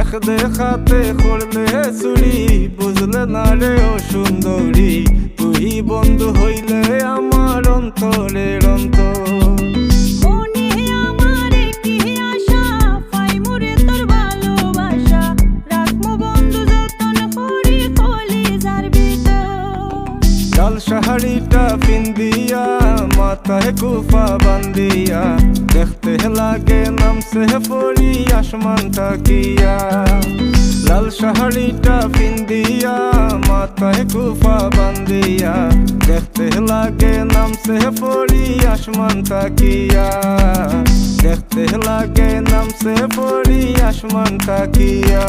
দেখ দেখাতে করলে চুরি, বুঝলে না রে ও সুন্দরী, তুই বন্ধু হইলে আমার অন্তরের অন্তর। লাল শাড়িটা পিন্দিয়া মাথায় কুফা বান্দিয়া, দেখতে লাগে নামছে পরি আসমানটা কিয়া। লাল শাড়িটা পিন্দিয়া মাথায় কুফা বান্দিয়া, দেখতে লাগে নামছে পরি আসমানটা কিয়া। দেখতে লাগে নামছে পরি আসমানটা কিয়া।